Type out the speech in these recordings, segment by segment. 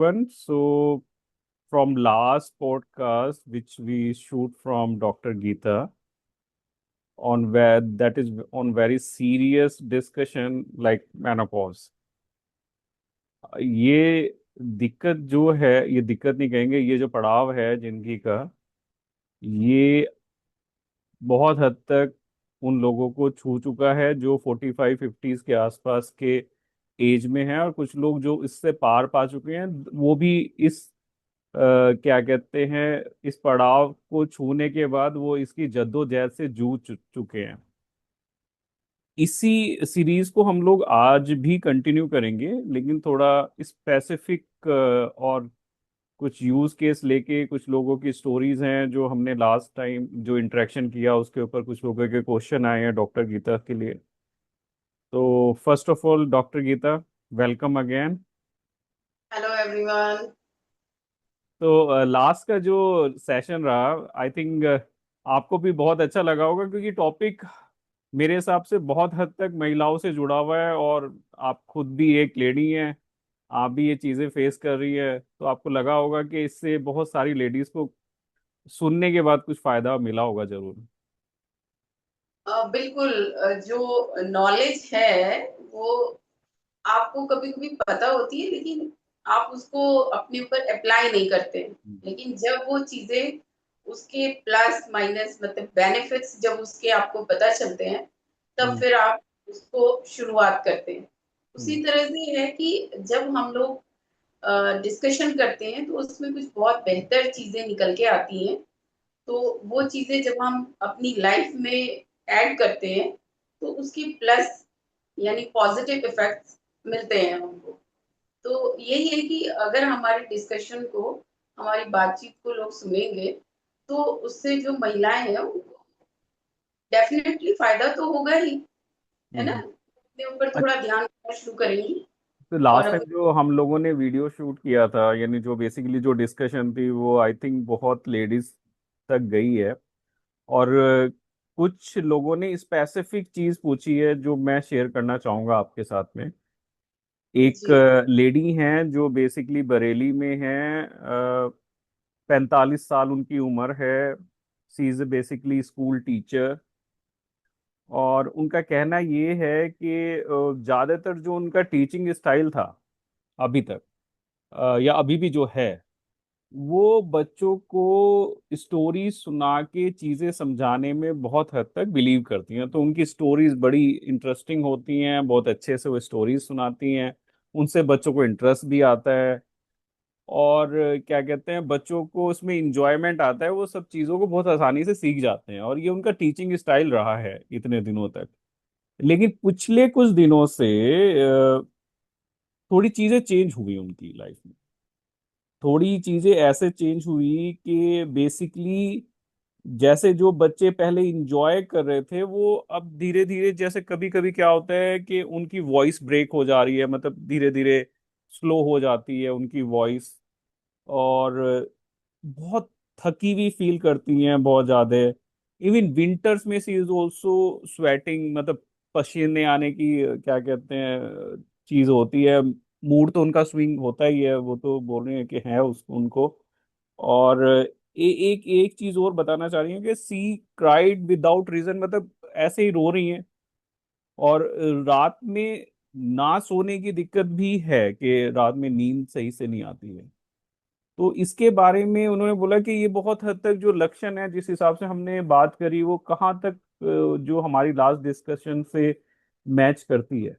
So, from last podcast, which we shoot from Dr. Geeta on where that is on very serious discussion like menopause. ये दिक्कत जो है, ये दिक्कत नहीं कहेंगे, ये जो पड़ाव है जिंदगी का, ये बहुत हद तक उन लोगों को छू चुका है जो 45-50s के आसपास के एज में है, और कुछ लोग जो इससे पार पा चुके हैं वो भी इस क्या कहते हैं, इस पड़ाव को छूने के बाद वो इसकी जद्दोजहद से जूझ चुके हैं। इसी सीरीज को हम लोग आज भी कंटिन्यू करेंगे, लेकिन थोड़ा स्पेसिफिक और कुछ यूज केस लेके, कुछ लोगों की स्टोरीज हैं जो हमने लास्ट टाइम जो इंटरेक्शन किया उसके ऊपर, कुछ लोगों के क्वेश्चन आए हैं डॉक्टर गीता के लिए। तो first of all doctor Geeta, welcome again. Hello everyone. तो लास्ट का जो सेशन रहा, आई थिंक आपको भी बहुत अच्छा लगा होगा, क्योंकि टॉपिक मेरे हिसाब से बहुत हद तक महिलाओं से जुड़ा हुआ है, और आप खुद भी एक लेडी हैं, आप भी ये चीज़ें फेस कर रही है, तो आपको लगा होगा कि इससे बहुत सारी लेडीज को सुनने के बाद कुछ फायदा मिला होगा जरूर। बिल्कुल। जो नॉलेज है वो आपको कभी कभी पता होती है, लेकिन आप उसको अपने ऊपर अप्लाई नहीं करते। लेकिन जब वो चीजें उसके प्लस माइनस मतलब बेनिफिट्स जब उसके आपको पता चलते हैं, तब हम्म। फिर आप उसको शुरुआत करते हैं। हम्म। उसी तरह से है कि जब हम लोग डिस्कशन करते हैं तो उसमें कुछ बहुत बेहतर चीजें निकल के आती हैं। तो वो चीजें जब हम अपनी लाइफ में ऐड करते हैं तो उसकी प्लस यानी पॉजिटिव इफेक्ट्स मिलते हैं हमको। तो यही है कि अगर हमारे डिस्कशन को, हमारी बातचीत को लोग सुनेंगे तो उससे जो महिलाएं हैं उनको डेफिनेटली फायदा तो होगा ही, है ना। हम्म। अपने ऊपर अच्छा, थोड़ा ध्यान देना शुरू करेंगी। तो और लास्ट टाइम अपने जो हम लोगों ने वीडियो शूट किया था, यानी जो बेसिकली जो डिस्कशन थी, वो आई थिंक बहुत लेडीज तक गई है। और कुछ लोगों ने स्पेसिफिक चीज पूछी है जो मैं शेयर करना चाहूंगा आपके साथ में। एक जी। लेडी हैं जो बेसिकली बरेली में हैं, 45 साल उनकी उम्र है। सी इज बेसिकली स्कूल टीचर। और उनका कहना ये है कि ज्यादातर जो उनका टीचिंग स्टाइल था अभी तक, या अभी भी जो है, वो बच्चों को स्टोरी सुना के चीजें समझाने में बहुत हद तक बिलीव करती हैं। तो उनकी स्टोरीज बड़ी इंटरेस्टिंग होती हैं, बहुत अच्छे से वो स्टोरीज सुनाती हैं, उनसे बच्चों को इंटरेस्ट भी आता है। और क्या कहते हैं, बच्चों को उसमें इंजॉयमेंट आता है, वो सब चीज़ों को बहुत आसानी से सीख जाते हैं, और ये उनका टीचिंग स्टाइल रहा है इतने दिनों तक। लेकिन पिछले कुछ दिनों से अ, थोड़ी चीजें चेंज हुई उनकी लाइफ में। थोड़ी चीजें ऐसे चेंज हुई कि बेसिकली जैसे जो बच्चे पहले इंजॉय कर रहे थे, वो अब धीरे धीरे, जैसे कभी कभी क्या होता है कि उनकी वॉइस ब्रेक हो जा रही है, मतलब धीरे धीरे स्लो हो जाती है उनकी वॉइस। और बहुत थकी हुई फील करती हैं बहुत ज्यादा। इवन विंटर्स में सी इज ऑल्सो स्वेटिंग, मतलब पसीने आने की क्या कहते हैं चीज होती है। मूड तो उनका स्विंग होता ही है, वो तो बोल रहे हैं कि है उनको। और एक एक चीज और बताना चाह रही है कि सी क्राइड विदाउट रीजन, मतलब ऐसे ही रो रही हैं। और रात में ना सोने की दिक्कत भी है, कि रात में नींद सही से नहीं आती है। तो इसके बारे में उन्होंने बोला कि ये बहुत हद तक जो लक्षण है, जिस हिसाब से हमने बात करी, वो कहाँ तक जो हमारी लास्ट डिस्कशन से मैच करती है।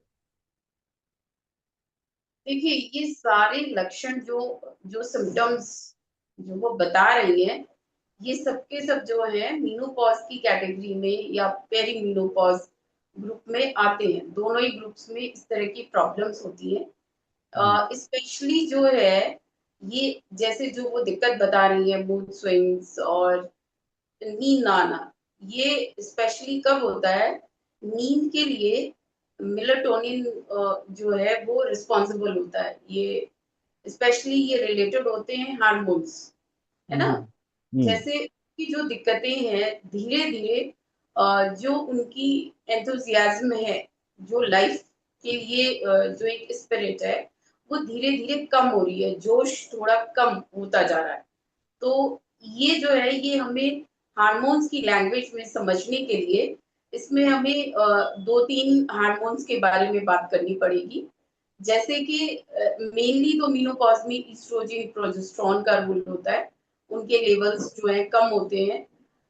देखिए, ये सारे लक्षण जो जो सिम्टम्स जो वो बता रही हैं, ये सब के सब जो है मीनोपॉज की कैटेगरी में या पेरी मीनोपॉज ग्रुप में आते हैं। दोनों ही ग्रुप्स में इस तरह की प्रॉब्लम्स होती हैं। हम्म। स्पेशली जो है ये जैसे जो वो दिक्कत बता रही है, मूड स्विंग्स और नींद ना आना, ये स्पेशली कब होता है? नींद के लिए मेलाटोनिन जो है वो रिस्पॉन्सिबल होता है। ये स्पेशली ये रिलेटेड होते हैं हार्मोन्स, है ना। हम्म। हम्म। जैसे की जो दिक्कतें हैं धीरे धीरे जो उनकी एंथुजियाज्म है, जो लाइफ के लिए जो एक स्पिरिट है वो धीरे धीरे कम हो रही है, जोश थोड़ा कम होता जा रहा है। तो ये जो है ये हमें हार्मोन्स की लैंग्वेज में समझने के लिए इसमें हमें 2-3 हार्मोन्स के बारे में बात करनी पड़ेगी। जैसे कि मेनली तो मेनोपॉज में ईस्ट्रोजन, प्रोजेस्टेरॉन का रोल होता है। उनके लेवल्स जो है कम होते हैं,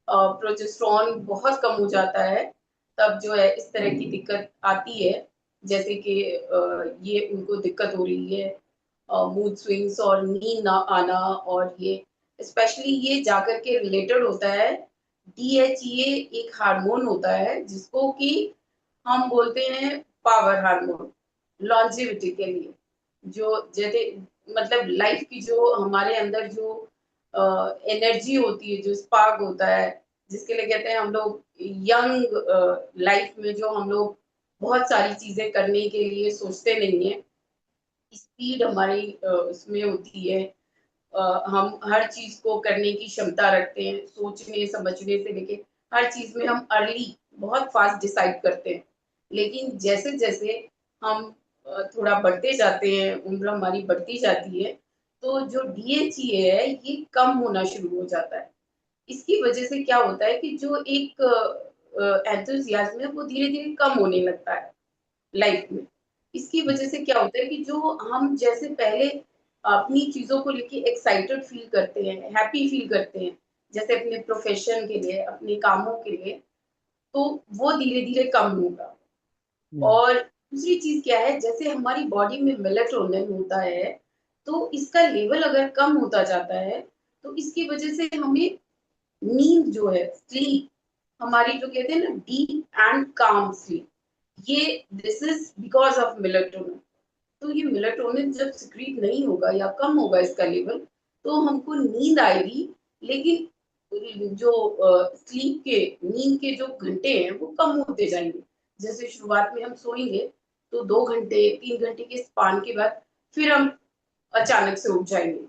प्रोजेस्टेरॉन बहुत कम हो जाता है, तब जो है इस तरह की दिक्कत आती है। जैसे कि ये उनको दिक्कत हो रही है, मूड स्विंग्स और नींद ना आना, और ये स्पेशली ये जाकर के रिलेटेड होता है। डीएचए एक हार्मोन होता है जिसको कि हम बोलते हैं पावर हार्मोन, लॉन्जेविटी के लिए, जो जैसे मतलब लाइफ की जो हमारे अंदर जो एनर्जी होती है, जो स्पार्क होता है, जिसके लिए कहते हैं हम लोग यंग लाइफ में, जो हम लोग बहुत सारी चीजें करने के लिए सोचते नहीं है, स्पीड हमारी उसमें होती है। हम हर चीज को करने की क्षमता रखते हैं, सोचने समझने से लेके हर चीज में हम अर्ली बहुत फास्ट डिसाइड करते हैं। लेकिन जैसे जैसे हम थोड़ा बढ़ते जाते हैं, उम्र हमारी बढ़ती जाती है, तो जो डीएचए है ये कम होना शुरू हो जाता है। इसकी वजह से क्या होता है कि जो एक एंथुसियाज्म है वो धीरे धीरे कम होने लगता है लाइफ में। इसकी वजह से क्या होता है कि जो हम जैसे पहले अपनी चीजों को लेके एक्साइटेड फील करते हैं, हैप्पी फील करते हैं, जैसे अपने प्रोफेशन के लिए, अपने कामों के लिए, तो वो धीरे धीरे कम होगा। हम्म। और दूसरी चीज क्या है, जैसे हमारी बॉडी में मेलेटोनिन होता है, तो इसका लेवल अगर कम होता जाता है, तो इसकी वजह से हमें नींद जो है, स्लीप, हमारी जो कहते हैं ना डीप एंड काम स्लीप, ये this is because of melatonin. तो ये मेलाटोनिन जब सिक्रीट नहीं होगा या कम होगा इसका लेवल, तो हमको नींद आएगी, लेकिन जो स्लीप के, नींद के जो घंटे हैं वो कम होते जाएंगे। जैसे शुरुआत में हम सोएंगे तो 2 घंटे 3 घंटे के स्पान के बाद फिर हम अचानक से उठ जाएंगे,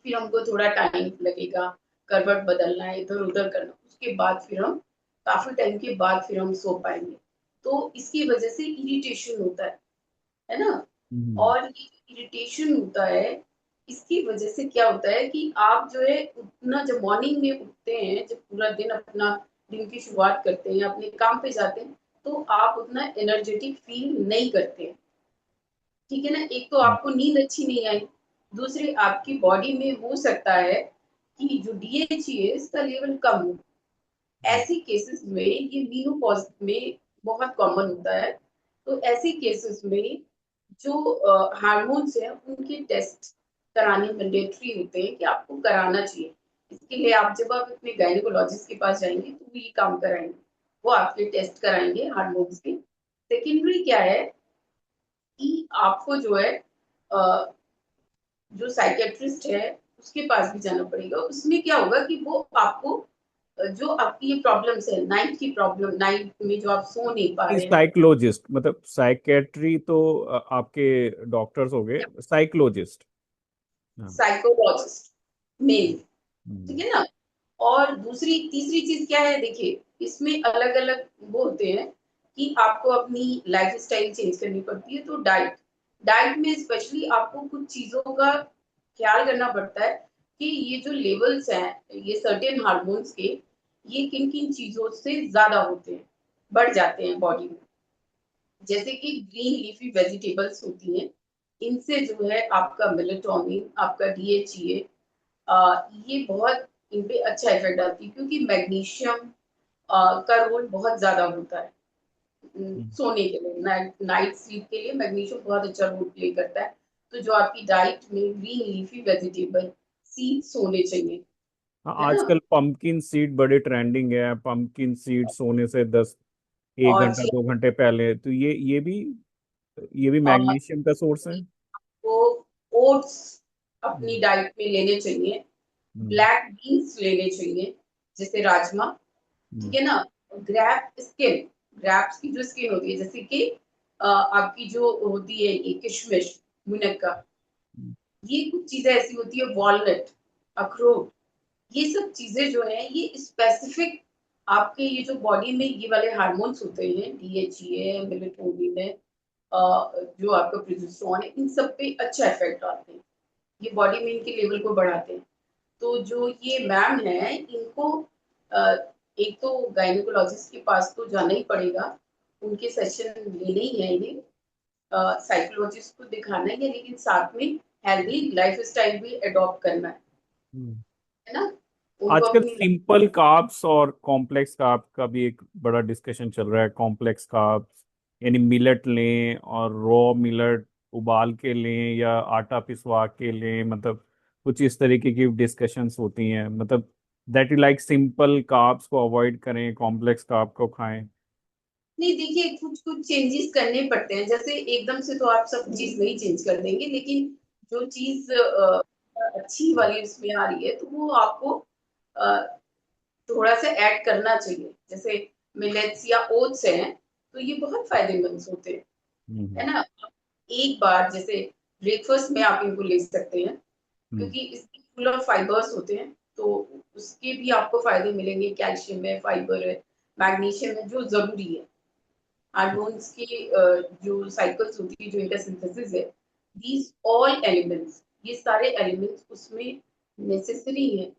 फिर हमको थोड़ा टाइम लगेगा, करवट बदलना है, इधर उधर करना, उसके बाद फिर हम काफी टाइम के बाद फिर हम सो पाएंगे। तो इसकी वजह से इरिटेशन होता है ना। हम्म। और ये इरिटेशन होता है, इसकी वजह से क्या होता है कि आप जो है उतना, जब मॉर्निंग में उठते हैं, जब पूरा दिन अपना दिन की शुरुआत करते हैं, अपने काम पे जाते हैं, तो आप उतना एनर्जेटिक फील नहीं करते हैं। ठीक है ना, एक तो आपको नींद अच्छी नहीं आई, दूसरे आपकी बॉडी में हो सकता है कि जो डीएचए है इसका लेवल कम हो। ऐसे केसेस में ये मीनोपॉज में बहुत कॉमन होता है। तो ऐसे केसेस में जो हार्मोन्स हैं उनके टेस्ट कराने मैंडेटरी होते हैं, कि आपको कराना चाहिए। इसके लिए आप जब आप अपने गायनेकोलॉजिस्ट के पास जाएंगे तो वो ये काम कराएंगे, वो आपके टेस्ट कराएंगे हार्मोन्स के। सेकेंडरी क्या है कि आपको जो है जो साइकेट्रिस्ट है उसके पास भी जाना पड़ेगा। उसमें क्या होगा कि वो आपको जो आपकी ये प्रॉब्लम्स है, नाइट की प्रॉब्लम, नाइट में जो आप सो नहीं पा रहे हैं। साइकोलॉजिस्ट मतलब साइकेट्री तो आपके डॉक्टर्स हो गए, साइकोलॉजिस्ट। हाँ। साइकोलॉजिस्ट मेन, ठीक हम्म। है ना। और दूसरी तीसरी चीज क्या है, देखिए इसमें अलग अलग वो होते हैं कि आपको अपनी लाइफ स्टाइल चेंज करनी पड़ती है। तो डाइट, डाइट में स्पेशली आपको कुछ चीजों का ख्याल करना पड़ता है कि ये जो लेवल्स हैं, ये सर्टेन हार्मोन्स के, ये किन किन चीजों से ज्यादा होते हैं, बढ़ जाते हैं बॉडी में। जैसे कि ग्रीन लीफी वेजिटेबल्स होती हैं, इनसे जो है आपका मेलेटोनिन, आपका डीएचए, ये बहुत इन पे अच्छा इफेक्ट डालती है, क्योंकि मैग्नीशियम का रोल बहुत ज्यादा होता है सोने के लिए, नाइट स्लीप के लिए मैग्नीशियम बहुत अच्छा रोल प्ले करता है। तो जो आपकी डाइट में ग्रीन लीफी वेजिटेबल सीड्स होने चाहिए, हाँ, है ना। आजकल पंपकिन सीड बड़े ट्रेंडिंग है। पंपकिन सीड सोने से 1 घंटा और 2 घंटे पहले, तो ये भी मैग्नीशियम का सोर्स है। आपको ओट्स अपनी हम्म। डाइट में लेने चाहिए, हम्म। ब्लैक बीन्स लेने चाहिए, जैसे राजमा, ठीक हम्म। है ना। ग्रैप स्किन, ग्रैप्स की जो स्किन होती है, जैसे कि आपकी जो होती है ये किशमिश, मुनक्का, ये कुछ चीजें ऐसी होती है, वॉलनट, अखरोट, ये सब चीजें जो है ये स्पेसिफिक आपके ये जो बॉडी में ये वाले हार्मोन्स होते हैं, डीएचए, मेलेटोनिन, जो आपका प्रोजेस्टेरोन है, इन सब पे अच्छा इफेक्ट डालते हैं। ये बॉडी में इनके लेवल को बढ़ाते हैं। तो जो ये मैम है, इनको अ, एक तो गायनेकोलॉजिस्ट के पास तो जाना ही पड़ेगा, उनके सेशन लेने ही है इन्हें, साइकोलॉजिस्ट को दिखाना ही है, लेकिन साथ में हेल्दी लाइफ स्टाइल भी अडॉप्ट करना हम्म। है ना, उनको आजकल अपनी। सिंपल कार्ब्स और कॉम्प्लेक्स कार्ब का भी एक बड़ा डिस्कशन चल रहा है। कॉम्प्लेक्स कार्ब्स यानी मिलेट लें और रॉ मिलेट उबाल के लें या आटा पिसवा के लें, मतलब कुछ इस तरीके की डिस्कशंस होती हैं। मतलब that you like simple carbs को अवॉइड करें, कॉम्प्लेक्स कार्ब को खाएं। नहीं, देखिए कुछ कुछ चेंजेस करने पड़ते हैं, जैसे एकदम से तो आप सब चीज नहीं चेंज कर देंगे, लेकिन जो चीज अच्छी वाली उसमें आ रही है तो वो आपको अ, थोड़ा सा ऐड करना चाहिए। जैसे मिलेट्स या ओट्स हैं, तो ये बहुत फायदेमंद होते हैं, हम्म। है ना। एक बार जैसे ब्रेकफास्ट में आप इनको ले सकते हैं, हम्म। क्योंकि इसमें फुल ऑफ फाइबर्स होते हैं, तो उसके भी आपको फायदे मिलेंगे। कैल्शियम है, फाइबर है, मैग्नीशियम है, जो जरूरी है। हार्मोन्स की जो साइकिल्स होती है, जो इनका सिंथेसिस है, दीज ऑल एलिमेंट्स, ये सारे एलिमेंट्स उसमें नेसेसरी है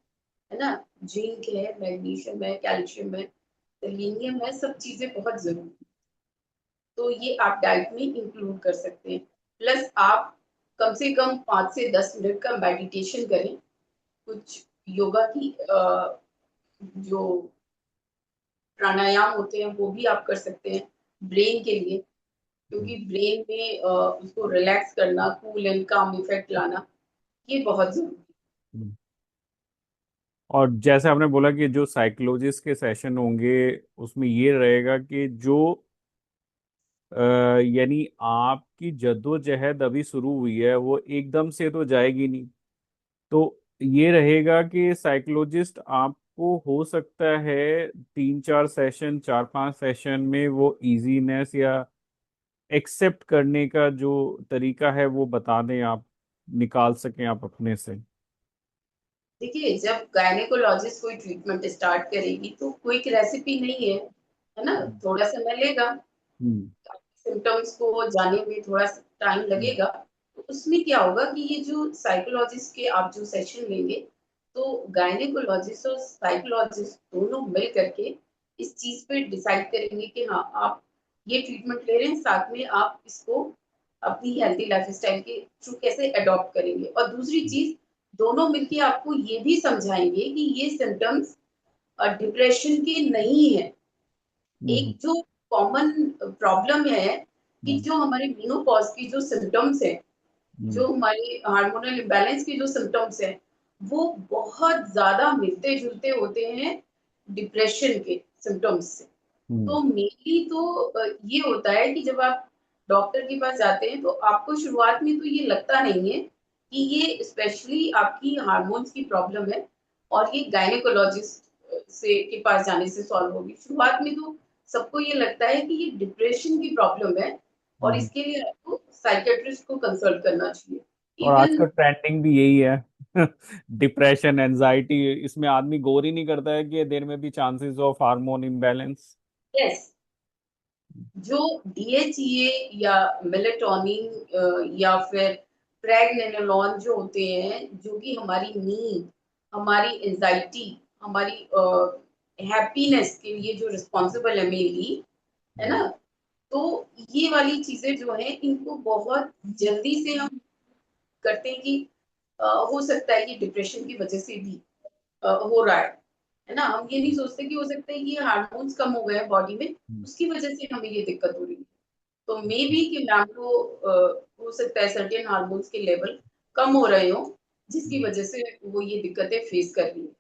ना। जिंक है, मैग्नीशियम है, कैल्शियम है, सेलेनियम है, सब चीजें बहुत जरूरी। तो ये आप डाइट में इंक्लूड कर सकते हैं। प्लस आप कम से कम 5 से 10 मिनट का मेडिटेशन करें। कुछ योगा की जो प्राणायाम होते हैं वो भी आप कर सकते हैं ब्रेन के लिए, क्योंकि ब्रेन में उसको रिलैक्स करना, कूल एंड काम इफेक्ट लाना, ये बहुत जरूरी है। हम्म। और जैसे आपने बोला कि जो साइकोलॉजिस्ट के सेशन होंगे उसमें ये रहेगा कि जो अ, यानी आपकी जद्दोजहद अभी शुरू हुई है वो एकदम से तो जाएगी नहीं। तो ये रहेगा कि साइकोलॉजिस्ट आपको हो सकता है 3-4 सेशन, 4-5 सेशन में वो इजीनेस या एक्सेप्ट करने का जो तरीका है वो बता दें, आप निकाल सकें आप अपने से। देखिए, जब गायनेकोलॉजिस्ट कोई ट्रीटमेंट स्टार्ट करेगी तो क्विक रेसिपी नहीं है ना, हम्म। थोड़ा समय लेगा। हम्म। सिम्टम्स को जाने में थोड़ा टाइम लगेगा। तो उसमें क्या होगा कि ये जो साइकोलॉजिस्ट के आप जो सेशन लेंगे, तो गायनेकोलॉजिस्ट और साइकोलॉजिस्ट दोनों मिल करके इस चीज पे डिसाइड करेंगे कि हाँ, आप ये ट्रीटमेंट ले रहे हैं, साथ में आप इसको अपनी हेल्थी लाइफस्टाइल के थ्रू कैसे अडॉप्ट करेंगे। और दूसरी चीज, दोनों मिलके आपको ये भी समझाएंगे कि ये सिम्टम्स डिप्रेशन के नहीं है। हम्म। एक जो कॉमन प्रॉब्लम है कि हम्म। जो हमारे मेनोपॉज की जो सिम्टम्स है, हम्म। जो हमारे हार्मोनल इम्बैलेंस के जो सिम्टम्स हैं, वो बहुत ज्यादा मिलते जुलते होते हैं डिप्रेशन के सिम्टम्स से। हम्म। तो मेनली तो ये होता है कि जब आप डॉक्टर के पास जाते हैं तो आपको शुरुआत में तो ये लगता नहीं है कि ये स्पेशली आपकी हार्मोन्स की प्रॉब्लम है और ये गायनेकोलॉजिस्ट से के पास जाने से सॉल्व होगी। शुरुआत में तो सबको ये लगता है कि ये डिप्रेशन की प्रॉब्लम है और हम्म। इसके लिए आपको साइकेट्रिस्ट को कंसल्ट करना चाहिए। और इवन आजकल ट्रेंडिंग भी यही है डिप्रेशन, एंजाइटी। इसमें आदमी गौर ही नहीं करता है कि देर में भी chances of hormone imbalance. Yes, जो डीएचईए या मेलेटोनिन या फिर प्रेगनेनोलोन जो होते हैं, जो कि हमारी नींद, हमारी एंजाइटी, हमारी हैप्पीनेस के लिए जो रिस्पॉन्सिबल है मेनली, है ना। तो ये वाली चीजें जो है, इनको बहुत जल्दी से हम करते हैं कि हो सकता है कि डिप्रेशन की वजह से भी हो रहा है ना। हम ये नहीं सोचते कि हो सकता है कि ये हार्मोन्स कम हो गए हैं बॉडी में, उसकी वजह से हमें ये दिक्कत हो रही है। तो मे बी कि मैम को हो सकता है सर्टेन हार्मोन्स के लेवल कम हो रहे हो, जिसकी वजह से वो ये दिक्कतें फेस कर रही है।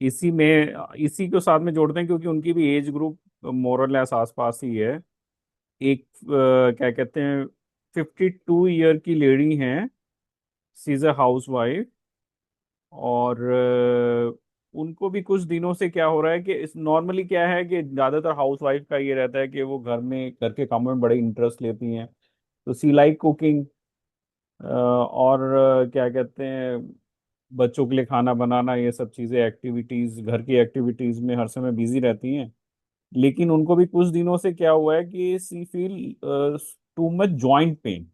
इसी में इसी को साथ में जोड़ते हैं क्योंकि उनकी भी एज ग्रुप मोरलेस आसपास ही है। एक क्या कहते हैं, 52 ईयर की लेडी हैं, सी इज अ हाउस वाइफ। और उनको भी कुछ दिनों से क्या हो रहा है कि इस नॉर्मली क्या है कि ज्यादातर हाउस वाइफ का ये रहता है कि वो घर के कामों में बड़े इंटरेस्ट लेती हैं। तो सी लाइक कुकिंग, और क्या कहते हैं, बच्चों के लिए खाना बनाना, ये सब चीजें, एक्टिविटीज, घर की एक्टिविटीज में हर समय बिजी रहती हैं। लेकिन उनको भी कुछ दिनों से क्या हुआ है कि she feel too much joint pain,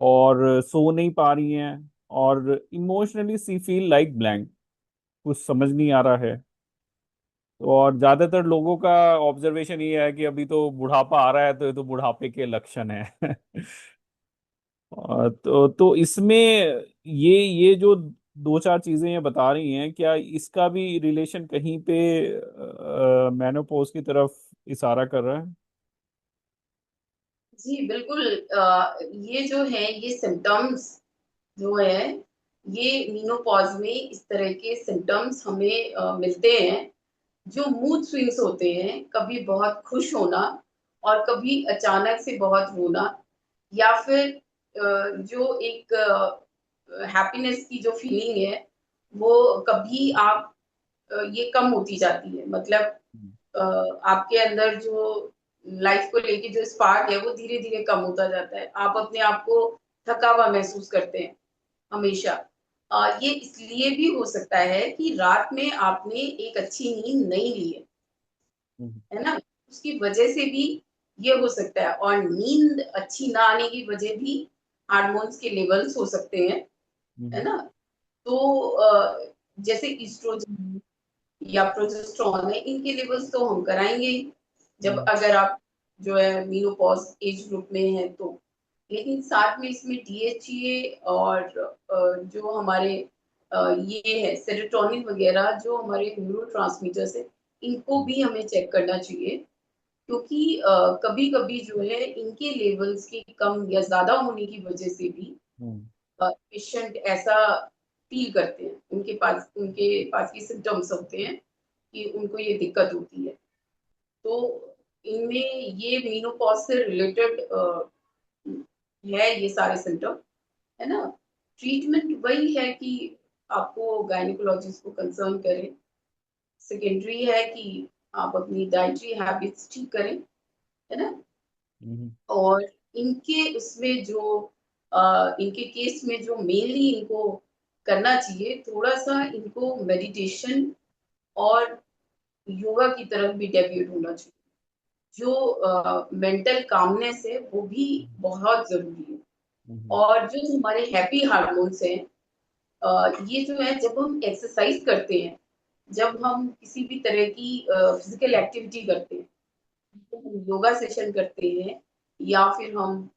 और सो नहीं पा रही हैं, और emotionally she feel like blank, कुछ समझ नहीं आ रहा है। और ज्यादातर लोगों का ऑब्जर्वेशन ये है कि अभी तो बुढ़ापा आ रहा है, तो ये तो बुढ़ापे के लक्षण है। तो इसमें ये जो दो चार चीजें ये बता रही हैं, क्या इसका भी रिलेशन कहीं पे मेनोपॉज की तरफ इशारा कर रहा है? जी बिल्कुल। ये जो है, ये सिम्टम्स जो है, ये मीनोपॉज में इस तरह के सिम्टम्स हमें मिलते हैं। जो मूड स्विंग्स होते हैं, कभी बहुत खुश होना और कभी अचानक से बहुत रोना, या फिर जो एक हैप्पीनेस की जो फीलिंग है, वो कभी आप ये कम होती जाती है। मतलब आपके अंदर जो लाइफ को लेके जो स्पार्क है, वो धीरे धीरे कम होता जाता है। आप अपने आप को थका हुआ महसूस करते हैं हमेशा। ये इसलिए भी हो सकता है कि रात में आपने एक अच्छी नींद नहीं ली हम्म। है ना? उसकी वजह से भी ये हो सकता है। और नींद अच्छी ना आने की वजह भी हार्मोन्स के लेवल्स हो सकते हैं, है हम्म। ना? तो जैसे ईस्ट्रोजन या प्रोजेस्टेरॉन है, इनके लेवल्स तो हम कराएंगे ही, जब हम्म। अगर आप जो है मेनोपॉज एज ग्रुप में है तो। लेकिन साथ में इसमें डीएचए और जो हमारे ये है सेरोटोनिन वगैरह, जो हमारे न्यूरोट्रांसमीटर्स है, इनको भी हमें चेक करना चाहिए। क्योंकि कभी कभी जो है इनके लेवल्स की कम या ज्यादा होने की वजह से भी हम्म। पेशेंट ऐसा फील करते हैं, उनके पास ये सिम्टम्स होते हैं कि उनको ये दिक्कत होती है। तो इनमें ये मेनोपॉज से रिलेटेड है ये सारे सिम्टम, है ना? ट्रीटमेंट वही है कि आपको गायनेकोलॉजिस्ट को कंसर्न करें। सेकेंडरी है कि आप अपनी डाइटरी हैबिट्स ठीक करें, है ना? हम्म। और इनके उसमें जो इनके केस में जो मेनली इनको करना चाहिए, थोड़ा सा इनको मेडिटेशन और योगा की तरफ भी डेविएट होना चाहिए। जो मेंटल कामनेस है, वो भी बहुत जरूरी है। हम्म। और जो हमारे हैप्पी हार्मोन्स हैं, ये जो है, जब हम एक्सरसाइज करते हैं, जब हम किसी भी तरह की फिजिकल एक्टिविटी करते हैं, तो हम योगा सेशन करते हैं, या फिर हम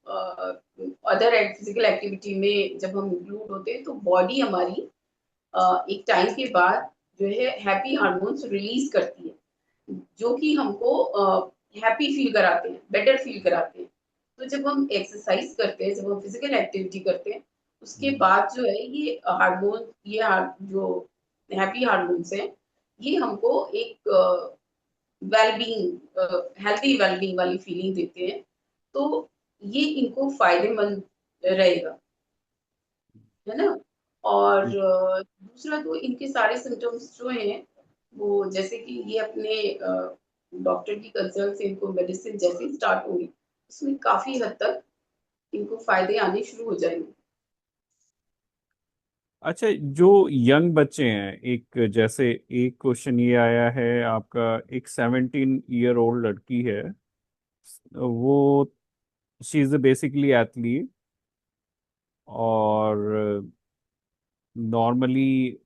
अदर फिजिकल एक्टिविटी में जब हम इंक्लूड होते हैं, तो बॉडी हमारी एक टाइम के बाद जो है हैप्पी हार्मोन्स रिलीज करती है, जो कि हमको हैप्पी फील कराते हैं, बेटर फील कराते हैं। तो जब हम एक्सरसाइज करते हैं, जब हम फिजिकल एक्टिविटी करते हैं, उसके हम्म। बाद जो है ये हार्मोन, जो हैप्पी हार्मोन्स हैं, ये हमको एक वेलबींग, हेल्थी वेलबींग वाली फीलिंग देते हैं। तो ये इनको फायदेमंद रहेगा, है ना? और दूसरा, तो इनके सारे सिम्टम्स जो हैं, वो जैसे कि ये अपने डॉक्टर की कंसल्ट से इनको मेडिसिन जैसे ही स्टार्ट होगी, उसमें काफी हद तक इनको फायदे आने शुरू हो जाएंगे। अच्छा, जो यंग बच्चे हैं, एक जैसे एक क्वेश्चन ये आया है आपका, एक 17 ईयर ओल्ड लड़की है, वो शी इज बेसिकली एथलीट, और नॉर्मली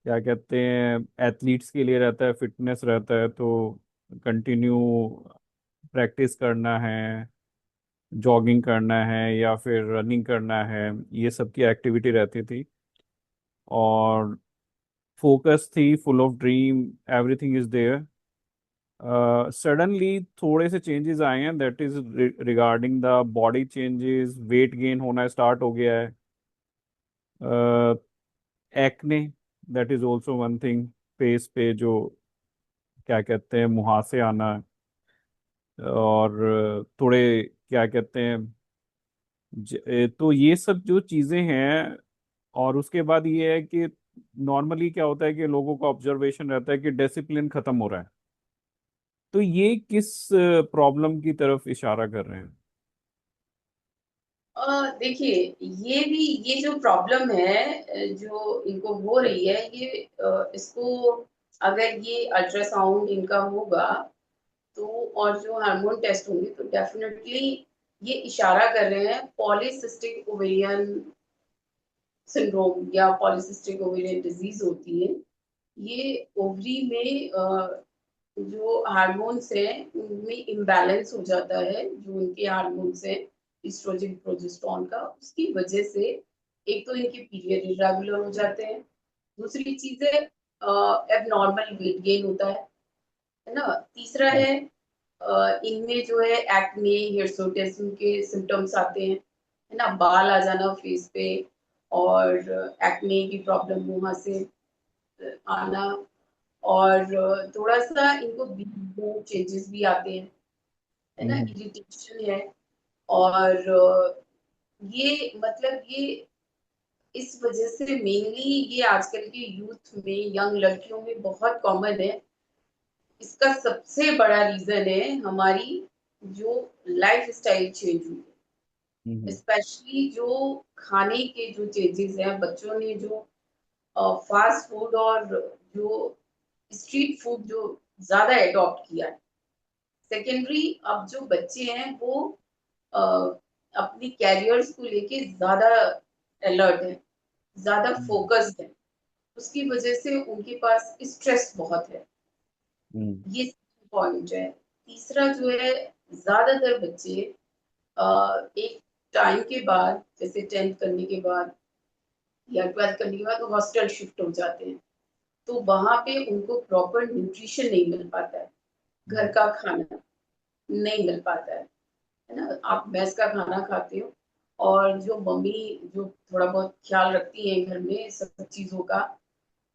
क्या कहते हैं, एथलीट्स के लिए रहता है, फिटनेस रहता है, तो कंटिन्यू प्रैक्टिस करना है, जॉगिंग करना है या फिर रनिंग करना है, ये सब की एक्टिविटी रहती थी, और फोकस थी, full of dream, everything is there. Suddenly थोड़े से चेंजेस आए हैं, that is regarding the body changes, weight gain होना स्टार्ट हो गया है, acne, that is also one thing, face पे जो क्या कहते हैं मुहासे आना, और थोड़े क्या कहते हैं तो ये सब जो चीजें हैं। और उसके बाद ये है कि नॉर्मली क्या होता है कि लोगों का ऑब्जर्वेशन रहता है कि डिसिप्लिन खत्म हो रहा है, तो ये किस प्रॉब्लम की तरफ इशारा कर रहे हैं? देखिए, ये जो प्रॉब्लम है, जो इनको हो रही है, ये इसको अगर ये अल्ट्रासाउंड इनका होगा तो, और जो हार्मोन टेस्ट होंगे, तो डेफिनेटली ये इशारा कर रहे हैं पॉलीसिस्टिक ओवेरियन सिंड्रोम या पॉलीसिस्टिक ओवेरियन डिजीज होती है। ये ओवरी में जो हार्मोन्स हैं उनमें इम्बैलेंस हो जाता है, जो उनके हार्मोन्स हैं एस्ट्रोजन प्रोजेस्टेरोन का, उसकी वजह से एक तो इनके पीरियड इरेगुलर हो जाते हैं, दूसरी चीज है एबनॉर्मल वेट गेन होता है ना, तीसरा है इनमें जो है एक्ने हिर्सुटिज्म के सिम्टम्स आते हैं, है ना, बाल आ जाना फेस पे, और एक्ने की प्रॉब्लम वहां से आना, और थोड़ा सा इनको बीट चेंजेस भी आते हैं, है ना, हम्म। इरिटेशन है, और ये मतलब ये इस वजह से मेनली ये आजकल के यूथ में, यंग लड़कियों में बहुत कॉमन है। इसका सबसे बड़ा रीजन है हमारी जो लाइफ स्टाइल चेंज हुई है, हम्म। स्पेशली जो खाने के जो चेंजेस हैं, बच्चों ने जो फास्ट फूड और जो स्ट्रीट फूड जो ज्यादा अडॉप्ट किया है। सेकेंडरी, अब जो बच्चे हैं वो अ, अपनी कैरियर्स को लेके ज्यादा अलर्ट है, ज्यादा हम्म। फोकस्ड है, उसकी वजह से उनके पास स्ट्रेस बहुत है। हम्म। ये पॉइंट है। तीसरा जो है, ज्यादातर बच्चे एक टाइम के बाद, जैसे 10th करने के बाद या 12th करने के बाद हॉस्टल शिफ्ट हो जाते हैं, तो वहां पे उनको प्रॉपर न्यूट्रिशन नहीं मिल पाता है, घर का खाना नहीं मिल पाता है ना। आप मैस का खाना खाते हो, और जो मम्मी जो थोड़ा बहुत ख्याल रखती है घर में सब चीजों का,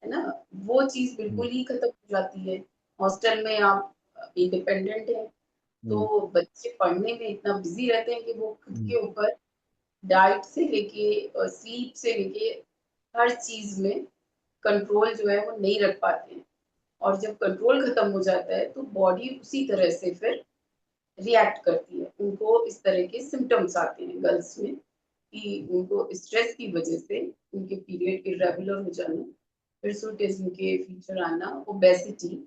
है ना, वो चीज हम्म। बिल्कुल ही खत्म हो जाती है। हॉस्टल में आप इंडिपेंडेंट है, हम्म। तो बच्चे पढ़ने में इतना बिजी रहते हैं कि वो खुद हम्म। के ऊपर डाइट से लेके स्लीप से लेके हर चीज में कंट्रोल जो है वो नहीं रख पाते हैं। और जब कंट्रोल खत्म हो जाता है तो बॉडी उसी तरह से फिर रिएक्ट करती है, उनको इस तरह के सिम्टम्स आते हैं गर्ल्स में, कि उनको स्ट्रेस की वजह से उनके पीरियड इरेगुलर हो जाना, हिर्सुटिज्म के फीचर आना, ओबेसिटी,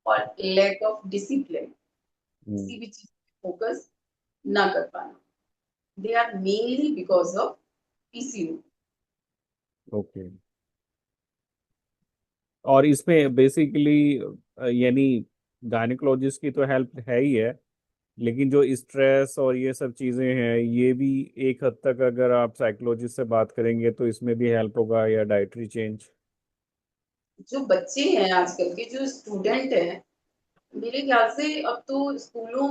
और लैक ऑफ डिसिप्लिन, हम्म। किसी भी चीज पे फोकस ना कर पाना। They are mainly because of PCO. Okay. और इसमें बेसिकली यानी गायनेकोलॉजिस्ट की तो हेल्प है ही है, लेकिन जो स्ट्रेस और ये सब चीजें हैं ये भी एक हद तक अगर आप साइकोलॉजिस्ट से बात करेंगे तो इसमें भी हेल्प होगा, या डाइटरी चेंज। जो बच्चे हैं आजकल के जो स्टूडेंट हैं, मेरे ख्याल से अब तो स्कूलों,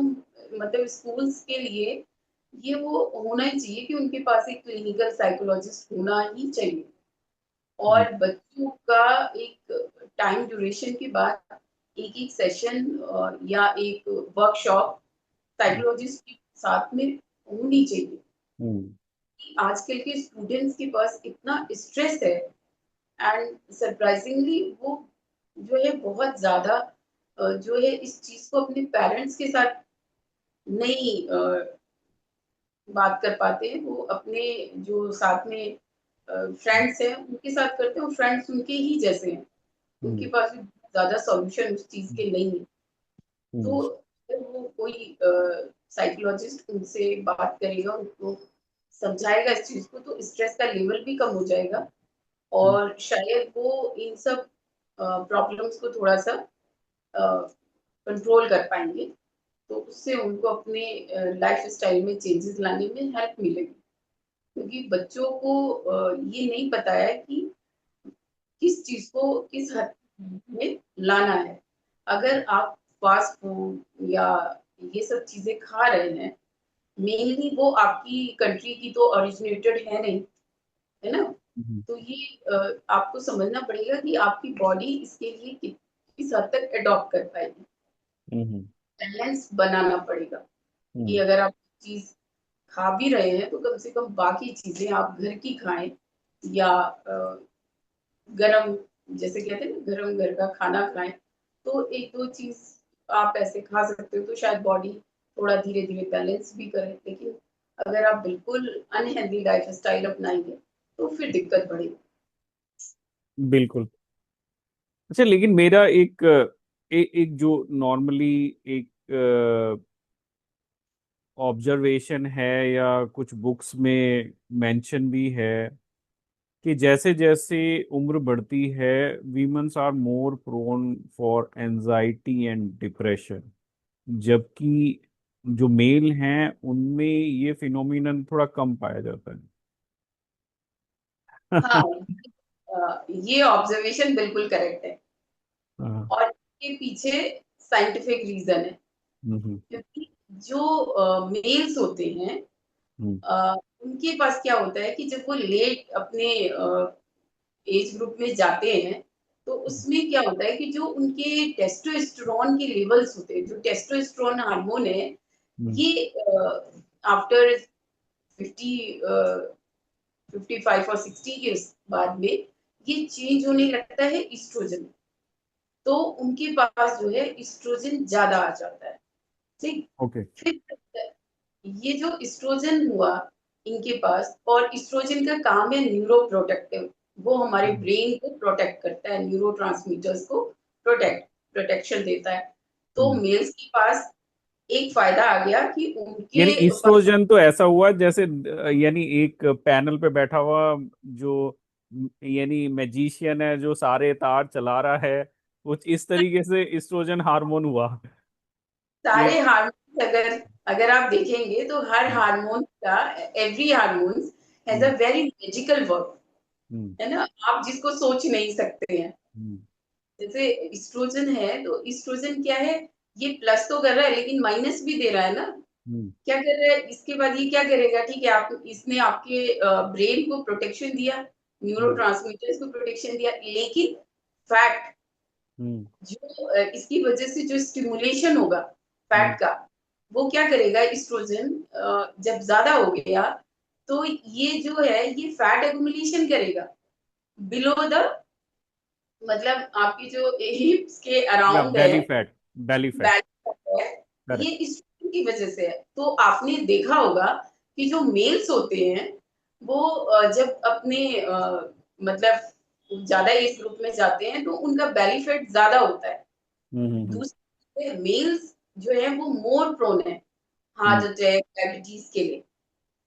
मतलब स्कूल्स के लिए ये वो होना ही चाहिए कि उनके पास एक क्लिनिकल साइकोलॉजिस्ट होना ही चाहिए। हम्म। और बच्चों का एक टाइम ड्यूरेशन के बाद एक एक सेशन या एक वर्कशॉप साइकोलॉजिस्ट के साथ में होनी चाहिए। हम्म। आजकल के स्टूडेंट्स के पास इतना स्ट्रेस है, एंड सरप्राइजिंगली वो जो है बहुत ज्यादा जो है इस चीज को अपने पेरेंट्स के साथ नहीं बात कर पाते हैं। वो अपने जो साथ में फ्रेंड्स हैं उनके साथ करते हैं, और फ्रेंड्स उनके ही जैसे हैं, उनके हम्म। पास भी ज्यादा सॉल्यूशन उस चीज के नहीं है। हम्म। तो अगर वो कोई साइकोलॉजिस्ट उनसे बात करेगा, उनको समझाएगा इस चीज को, तो स्ट्रेस का लेवल भी कम हो जाएगा, हम्म। और शायद वो इन सब प्रॉब्लम्स को थोड़ा सा कंट्रोल कर पाएंगे, तो उससे उनको अपने लाइफ स्टाइल में चेंजेस लाने में हेल्प मिलेगी। क्योंकि बच्चों को ये नहीं पता है कि किस चीज को किस हद में लाना है। अगर आप फास्ट फूड या ये सब चीजें खा रहे हैं, मेनली वो आपकी कंट्री की तो ओरिजिनेटेड है नहीं, है ना, हम्म। तो ये आपको समझना पड़ेगा कि आपकी बॉडी इसके लिए किस हद तक अडॉप्ट कर पाएगी। हम्म। बैलेंस बनाना पड़ेगा कि हम्म। अगर आप चीज खा भी रहे हैं तो कम से कम बाकी चीजें आप घर की खाएं, या गरम, जैसे कहते हैं ना, गरम घर का खाना खाएं, तो एक दो चीज आप ऐसे खा सकते हो, तो शायद बॉडी थोड़ा धीरे धीरे बैलेंस भी करे। लेकिन अगर आप बिल्कुल अनहेल्दी लाइफ स्टाइल अपनाएंगे तो फिर दिक्कत बढ़ेगी। बिल्कुल। अच्छा, लेकिन मेरा एक जो नॉर्मली एक ऑब्जर्वेशन है या कुछ बुक्स में मेंशन भी है कि जैसे जैसे उम्र बढ़ती है, women's are more prone for anxiety and depression, जबकि जो मेल हैं उनमें ये फिनोमिनन थोड़ा कम पाया जाता हाँ, है। ये ऑब्जर्वेशन बिल्कुल करेक्ट है। हाँ। और इसके पीछे साइंटिफिक रीजन है, हम्म। क्योंकि जो मेल्स होते हैं, हम्म। उनके पास क्या होता है कि जब वो लेट अपने एज ग्रुप में जाते हैं, तो उसमें क्या होता है कि जो उनके टेस्टोस्टेरोन के लेवल्स होते हैं, जो टेस्टोस्टेरोन हार्मोन है, हम्म। ये आफ्टर 50 55 और 60 के बाद में ये चेंज होने लगता है इस्ट्रोजन। तो उनके पास जो है इस्ट्रोजन ज्यादा आ जाता है। ठीक। ओके। फिर ये जो इस्ट्रोजन हुआ इनके पास, और इस्ट्रोजन का काम है न्यूरो प्रोटेक्टिव, वो हमारे हम्म। ब्रेन को प्रोटेक्ट करता है, न्यूरो ट्रांसमीटर्स को प्रोटेक्शन देता है। तो हम्म। मेल्स के पास एक फायदा आ गया कि उनके यानी पास ईस्ट्रोजन तो ऐसा हुआ जैसे यानी एक पैनल पे बैठा हुआ जो यानी मैजिशियन है जो सारे तार चला रहा है, कुछ इस तरीके से ईस्ट्रोजन हार्मोन हुआ कि। सारे हार्मोन्स, अगर अगर आप देखेंगे तो हर हम्म। हार्मोन का, every hormone has a hmm. Very magical work, hmm. है ना, आप जिसको सोच नहीं सकते हैं। हम्म। जैसे इस्ट्रोजन है, तो इस्ट्रोजन क्या है, ये प्लस तो कर रहा है लेकिन माइनस भी दे रहा है ना। हम्म। क्या कर रहा है इसके बाद, ये क्या करेगा, ठीक है, आप इसने आपके ब्रेन को प्रोटेक्शन दिया, न्यूरो हम्म। को प्रोटेक्शन दिया, लेकिन फैट, हम्म। जो इसकी वजह से जो स्टिमुलेशन होगा हम्म। फैट का, वो क्या करेगा इस्ट्रोजन, जब ज्यादा हो गया तो ये जो है ये फैट एक्युमुलेशन करेगा बिलो द, मतलब आपकी जो हिप्स के या अराउंड है, belly fat. Belly fat. Balance है, ये करेक्ट। इस्ट्रोजन की वजह से है। तो आपने देखा होगा कि जो मेल्स होते हैं वो जब अपने मतलब ज्यादा एज ग्रुप में जाते हैं तो उनका बेली फैट ज्यादा होता है। हम्म। दूसरे मेल्स जो है वो मोर प्रोन है हार्ट हम्म। अटैक, डायबिटीज के लिए।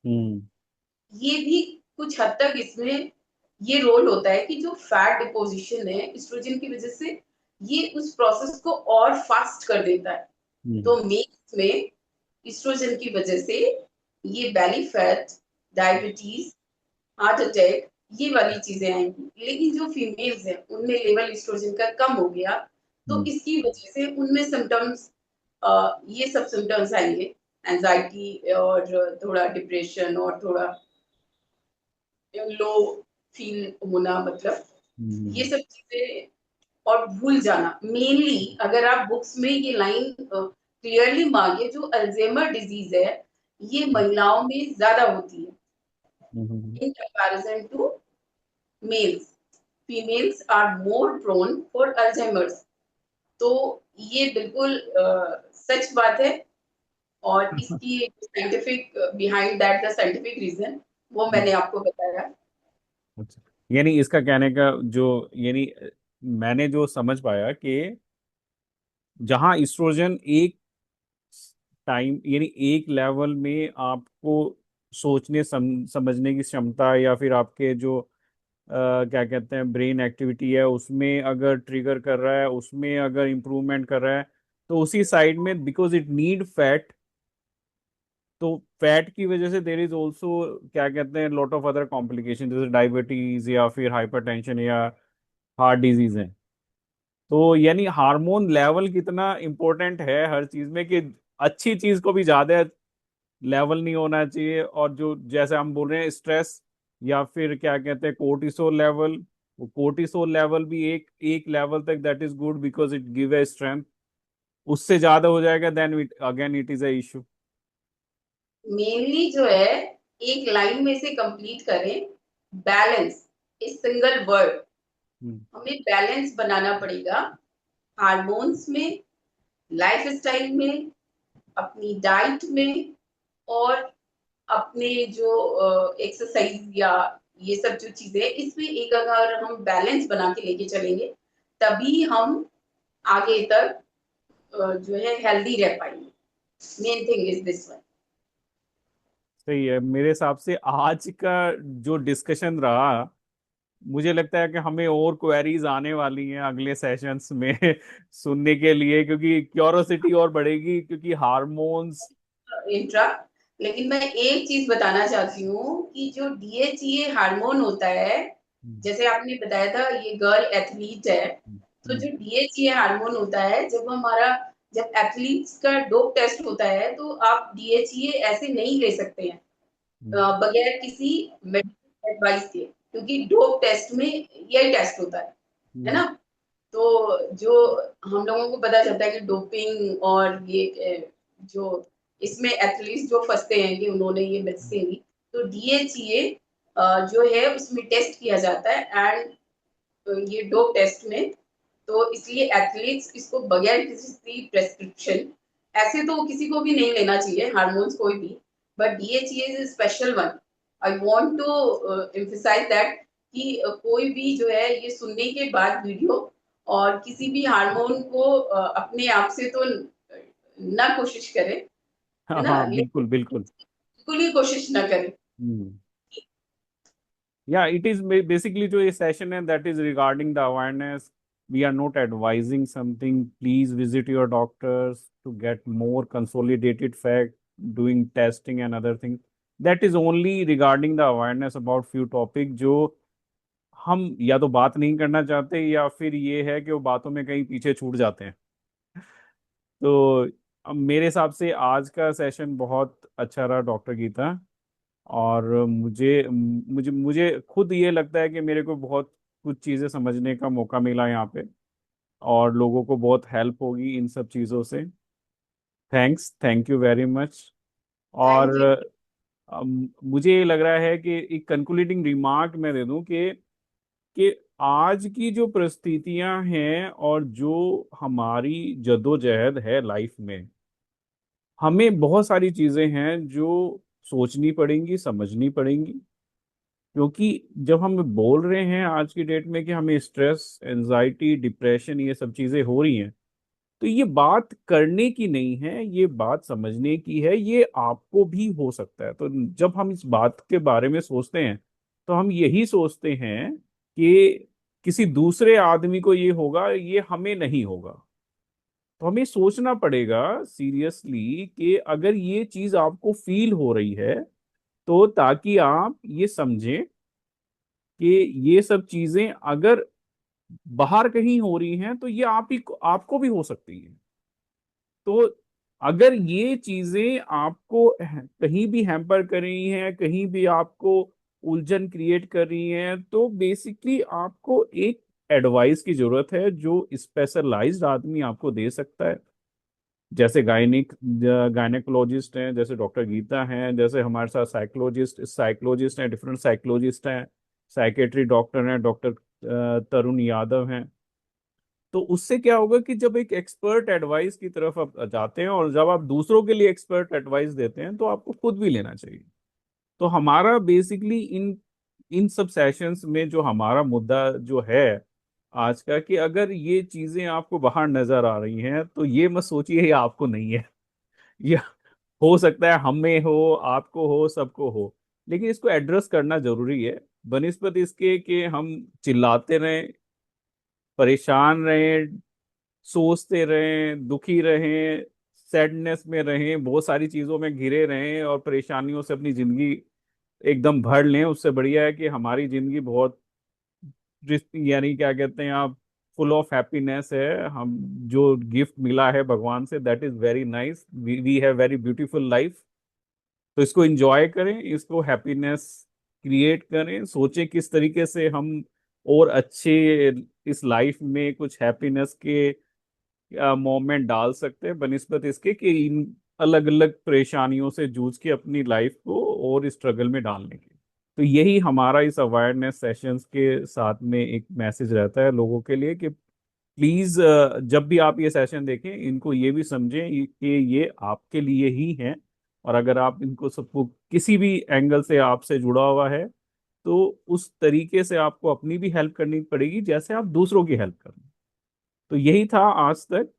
हम्म। ये भी कुछ हद तक इसमें ये रोल होता है कि जो फैट डिपोजिशन है एस्ट्रोजन की वजह से, ये उस प्रोसेस को और फास्ट कर देता है। हम्म। तो मेल्स में एस्ट्रोजन की वजह से ये belly fat, diabetes, heart attack, ये वाली चीजें आएंगी। लेकिन जो फीमेल्स हैं उनमें लेवल एस्ट्रोजन का कम हो गया, तो हम्म। इसकी वजह से उनमें सिम्टम्स, ये सब सिम्टम्स आएंगे, एंजाइटी और थोड़ा डिप्रेशन और थोड़ा लो फील होना, मतलब ये हम्म। सब चीजें, और भूल जाना मेनली। अगर आप बुक्स में ये लाइन क्लियरली मांगे, जो अल्जाइमर डिजीज है ये महिलाओं में ज्यादा होती है हम्म। In comparison to males. Females are more prone for Alzheimer's. तो ये बिल्कुल सच बात है। और इसकी scientific behind that, the scientific reason, वो मैंने आपको बताया। अच्छा, यानी इसका कहने का जो, यानी मैंने जो समझ पाया कि जहां इस्ट्रोजन एक टाइम यानी एक लेवल में आपको सोचने समझने की क्षमता या फिर आपके जो क्या कहते हैं ब्रेन एक्टिविटी है उसमें अगर ट्रिगर कर रहा है, उसमें अगर इम्प्रूवमेंट कर रहा है, तो उसी साइड में बिकॉज इट नीड फैट, तो फैट की वजह से देर इज ऑल्सो क्या कहते हैं लॉट ऑफ अदर कॉम्प्लिकेशन जैसे डायबिटीज या फिर हाइपरटेंशन या हार्ट डिजीज है। तो यानी हार्मोन लेवल कितना इम्पोर्टेंट है हर चीज में कि अच्छी चीज को भी ज्यादा लेवल नहीं होना चाहिए, और जो जैसे हम बोल रहे हैं स्ट्रेस या फिर क्या कहते हैं कोर्टिसोल लेवल, वो कोर्टिसोल लेवल भी एक एक लेवल तक that is good because it give a strength, उससे ज्यादा हो जाएगा then it again it is a issue. Mainly जो है, एक लाइन में से कंप्लीट करें, balance is single word. Hmm. हमें बैलेंस बनाना पड़ेगा हार्मोन्स में, लाइफस्टाइल में, अपनी डाइट में, और अपने जो एक्सरसाइज या ये सब जो चीजें, इसमें एक अगर हम बैलेंस बना के लेके चलेंगे, तभी हम आगे तक जो है हेल्दी रह पाएंगे। Main thing is this one. सही है। मेरे हिसाब से आज का जो डिस्कशन रहा, मुझे लगता है कि हमें और क्वेरीज आने वाली हैं अगले सेशंस में सुनने के लिए, क्योंकि क्यूरोसिटी और बढ़ेगी, क्योंकि हार्मोन्स। इंट्रा, लेकिन मैं एक चीज बताना चाहती हूँ कि जो डीएचईए हार्मोन होता है, जैसे आपने बताया था ये गर्ल एथलीट है, तो जो डीएचईए हार्मोन होता है, जब एथलीट्स का डोप टेस्ट होता है तो आप डीएचईए ऐसे नहीं ले सकते हैं बगैर किसी मेडिकल एडवाइस के, क्योंकि डोप टेस्ट में यही टेस्ट होता है ना। तो जो हम लोगों को पता चलता है कि डोपिंग और ये जो इसमें एथलीट जो फंसते हैं कि उन्होंने ये मेडिसिन ली, तो डीएचईए जो है उसमें टेस्ट किया जाता है एंड ये डोप टेस्ट में, तो इसलिए एथलीट्स इसको बगैर किसी प्रेस्क्रिप्शन, ऐसे तो किसी को भी नहीं लेना चाहिए हार्मोन्स कोई भी, but DHEA is special one. I want to emphasize that कि कोई भी जो है ये सुनने के बाद वीडियो और किसी भी हार्मोन को अपने आप से तो ना कोशिश करे, हाँ है ना, हाँ, लेकिन बिल्कुल बिल्कुल। बिल्कुल ही कोशिश ना करे। या इट इज बेसिकली जो ये सेशन है, that is regarding the awareness. We are not advising something. Please visit your doctors to get more consolidated fact, doing testing and other thing. That is only regarding the awareness about few topic, जो हम या तो बात नहीं करना चाहते, या फिर ये है कि वो बातों में कहीं पीछे छूट जाते हैं। तो अब मेरे हिसाब से आज का सेशन बहुत अच्छा रहा डॉक्टर गीता। और मुझे मुझे मुझे खुद ये लगता है कि मेरे को बहुत कुछ चीज़ें समझने का मौका मिला यहाँ पे, और लोगों को बहुत हेल्प होगी इन सब चीज़ों से। Thanks, thank you very much. और थैंक यू। मुझे ये लग रहा है कि एक कंक्लूडिंग रिमार्क मैं दे दूं कि आज की जो परिस्थितियां हैं और जो हमारी जद्दोजहद है लाइफ में, हमें बहुत सारी चीजें हैं जो सोचनी पड़ेंगी, समझनी पड़ेंगी। क्योंकि जब हम बोल रहे हैं आज की डेट में कि हमें स्ट्रेस, एंजाइटी, डिप्रेशन, ये सब चीजें हो रही हैं, तो ये बात करने की नहीं है, ये बात समझने की है। ये आपको भी हो सकता है। तो जब हम इस बात के बारे में सोचते हैं, तो हम यही सोचते हैं कि किसी दूसरे आदमी को ये होगा, ये हमें नहीं होगा। तो हमें सोचना पड़ेगा सीरियसली कि अगर ये चीज आपको फील हो रही है, तो ताकि आप ये समझें कि ये सब चीजें अगर बाहर कहीं हो रही हैं, तो ये आपको भी हो सकती है। तो अगर ये चीजें आपको कहीं भी हैम्पर कर रही हैं, कहीं भी आपको उलझन क्रिएट कर रही हैं, तो बेसिकली आपको एक एडवाइस की जरूरत है जो स्पेशलाइज्ड आदमी आपको दे सकता है। जैसे गायनेकोलॉजिस्ट हैं, जैसे डॉक्टर गीता हैं, जैसे हमारे साथ साइकोलॉजिस्ट हैं, डिफरेंट साइकोलॉजिस्ट हैं, साइकेट्री डॉक्टर हैं, डॉक्टर तरुण यादव हैं। तो उससे क्या होगा कि जब एक एक्सपर्ट एडवाइस की तरफ आप जाते हैं, और जब आप दूसरों के लिए एक्सपर्ट एडवाइस देते हैं, तो आपको खुद भी लेना चाहिए। तो हमारा बेसिकली इन इन सब सेशंस में जो हमारा मुद्दा जो है आज का, कि अगर ये चीजें आपको बाहर नजर आ रही हैं, तो ये मत सोचिए ये आपको नहीं है। ये हो सकता है हमें हो, आपको हो, सबको हो। लेकिन इसको एड्रेस करना जरूरी है, बनिस्बत इसके कि हम चिल्लाते रहें, परेशान रहें, सोचते रहें, दुखी रहें, सैडनेस में रहें, बहुत सारी चीजों में घिरे रहें और परेशानियों से अपनी जिंदगी एकदम भर लें। उससे बढ़िया है कि हमारी जिंदगी बहुत यानी क्या कहते हैं आप, फुल ऑफ हैप्पीनेस है। हम जो गिफ्ट मिला है भगवान से, that is very nice. We have very beautiful life. तो इसको एंजॉय करें, इसको हैप्पीनेस क्रिएट करें, सोचें किस तरीके से हम और अच्छे इस लाइफ में कुछ हैप्पीनेस के मोमेंट डाल सकते हैं, बनिस्बत इसके कि इन अलग अलग परेशानियों से जूझ के अपनी लाइफ को और स्ट्रगल में डालने की। तो यही हमारा इस अवेयरनेस सेशंस के साथ में एक मैसेज रहता है लोगों के लिए कि प्लीज जब भी आप ये सेशन देखें, इनको ये भी समझें कि ये आपके लिए ही है। और अगर आप इनको सबको किसी भी एंगल से आपसे जुड़ा हुआ है, तो उस तरीके से आपको अपनी भी हेल्प करनी पड़ेगी जैसे आप दूसरों की हेल्प करें। तो यही था आज तक।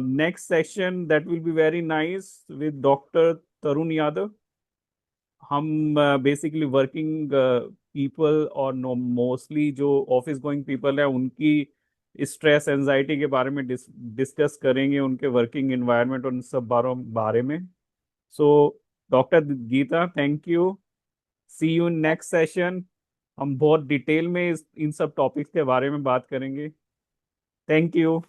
Next session that will be very nice with doctor Tarun Yadav. हम बेसिकली वर्किंग पीपल और नो मोस्टली जो ऑफिस गोइंग पीपल है उनकी स्ट्रेस एंजाइटी के बारे में डिस्कस करेंगे, उनके वर्किंग एनवायरनमेंट और उन सब बारे में। So doctor Geeta, thank you. See you in next session. हम बहुत डिटेल में इन सब टॉपिक्स के बारे में बात करेंगे। Thank you.